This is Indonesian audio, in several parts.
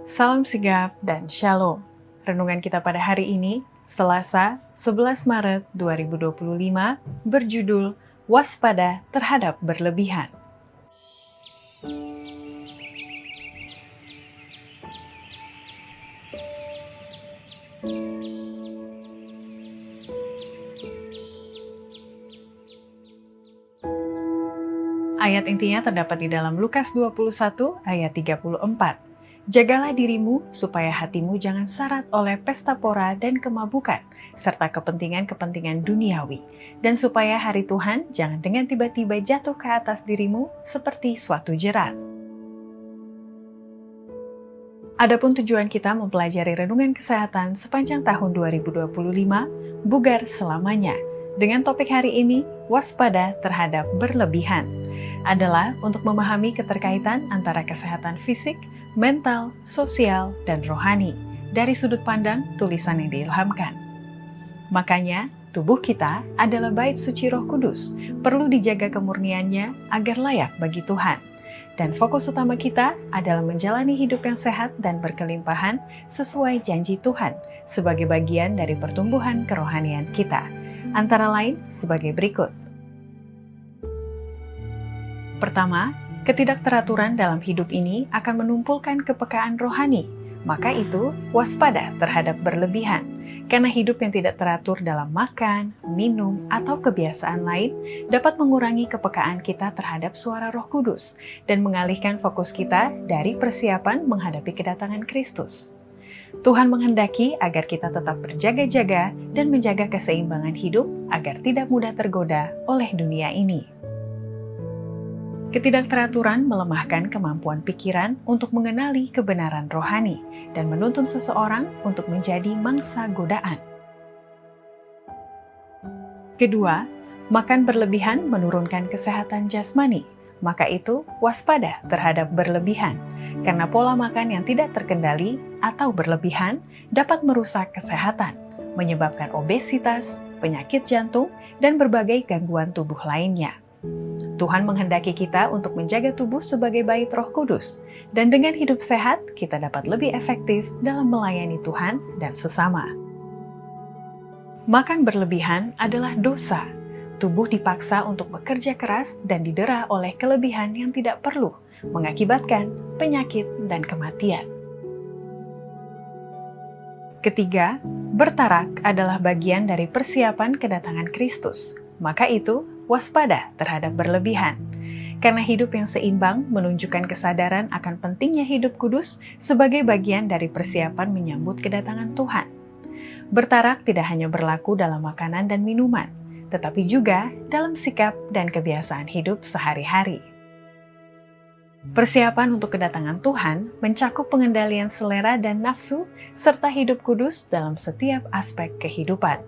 Salam sigap dan shalom. Renungan kita pada hari ini, Selasa 11 Maret 2025, berjudul Waspada Terhadap Berlebihan. Ayat intinya terdapat di dalam Lukas 21 ayat 34. Jagalah dirimu supaya hatimu jangan syarat oleh pesta pora dan kemabukan, serta kepentingan-kepentingan duniawi, dan supaya hari Tuhan jangan dengan tiba-tiba jatuh ke atas dirimu seperti suatu jerat. Adapun tujuan kita mempelajari renungan kesehatan sepanjang tahun 2025, bugar selamanya, dengan topik hari ini, waspada terhadap berlebihan, adalah untuk memahami keterkaitan antara kesehatan fisik, mental, sosial, dan rohani dari sudut pandang tulisan yang diilhamkan. Makanya, tubuh kita adalah bait suci Roh Kudus, perlu dijaga kemurniannya agar layak bagi Tuhan. Dan fokus utama kita adalah menjalani hidup yang sehat dan berkelimpahan sesuai janji Tuhan sebagai bagian dari pertumbuhan kerohanian kita. Antara lain sebagai berikut. Pertama, ketidakteraturan dalam hidup ini akan menumpulkan kepekaan rohani, maka itu waspada terhadap berlebihan, karena hidup yang tidak teratur dalam makan, minum, atau kebiasaan lain dapat mengurangi kepekaan kita terhadap suara Roh Kudus dan mengalihkan fokus kita dari persiapan menghadapi kedatangan Kristus. Tuhan menghendaki agar kita tetap berjaga-jaga dan menjaga keseimbangan hidup agar tidak mudah tergoda oleh dunia ini. Ketidakteraturan melemahkan kemampuan pikiran untuk mengenali kebenaran rohani dan menuntun seseorang untuk menjadi mangsa godaan. Kedua, makan berlebihan menurunkan kesehatan jasmani, maka itu waspada terhadap berlebihan, karena pola makan yang tidak terkendali atau berlebihan dapat merusak kesehatan, menyebabkan obesitas, penyakit jantung, dan berbagai gangguan tubuh lainnya. Tuhan menghendaki kita untuk menjaga tubuh sebagai bait Roh Kudus, dan dengan hidup sehat, kita dapat lebih efektif dalam melayani Tuhan dan sesama. Makan berlebihan adalah dosa. Tubuh dipaksa untuk bekerja keras dan didera oleh kelebihan yang tidak perlu, mengakibatkan penyakit dan kematian. Ketiga, bertarak adalah bagian dari persiapan kedatangan Kristus. Maka itu, waspada terhadap berlebihan. Karena hidup yang seimbang menunjukkan kesadaran akan pentingnya hidup kudus sebagai bagian dari persiapan menyambut kedatangan Tuhan. Bertarak tidak hanya berlaku dalam makanan dan minuman, tetapi juga dalam sikap dan kebiasaan hidup sehari-hari. Persiapan untuk kedatangan Tuhan mencakup pengendalian selera dan nafsu, serta hidup kudus dalam setiap aspek kehidupan.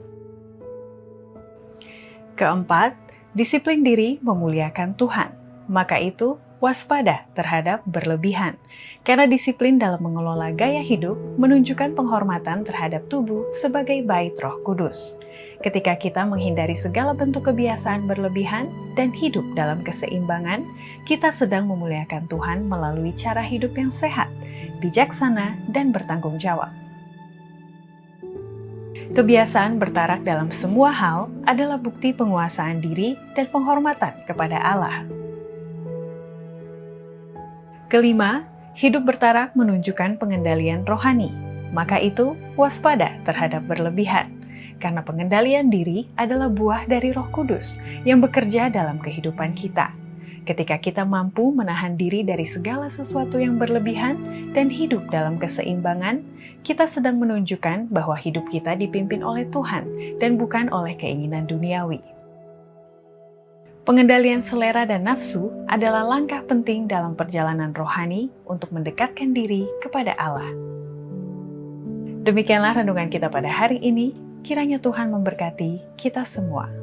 Keempat, disiplin diri memuliakan Tuhan, maka itu waspada terhadap berlebihan, karena disiplin dalam mengelola gaya hidup menunjukkan penghormatan terhadap tubuh sebagai bait Roh Kudus. Ketika kita menghindari segala bentuk kebiasaan berlebihan dan hidup dalam keseimbangan, kita sedang memuliakan Tuhan melalui cara hidup yang sehat, bijaksana, dan bertanggung jawab. Kebiasaan bertarak dalam semua hal adalah bukti penguasaan diri dan penghormatan kepada Allah. Kelima, hidup bertarak menunjukkan pengendalian rohani, maka itu waspada terhadap berlebihan, karena pengendalian diri adalah buah dari Roh Kudus yang bekerja dalam kehidupan kita. Ketika kita mampu menahan diri dari segala sesuatu yang berlebihan dan hidup dalam keseimbangan, kita sedang menunjukkan bahwa hidup kita dipimpin oleh Tuhan dan bukan oleh keinginan duniawi. Pengendalian selera dan nafsu adalah langkah penting dalam perjalanan rohani untuk mendekatkan diri kepada Allah. Demikianlah renungan kita pada hari ini. Kiranya Tuhan memberkati kita semua.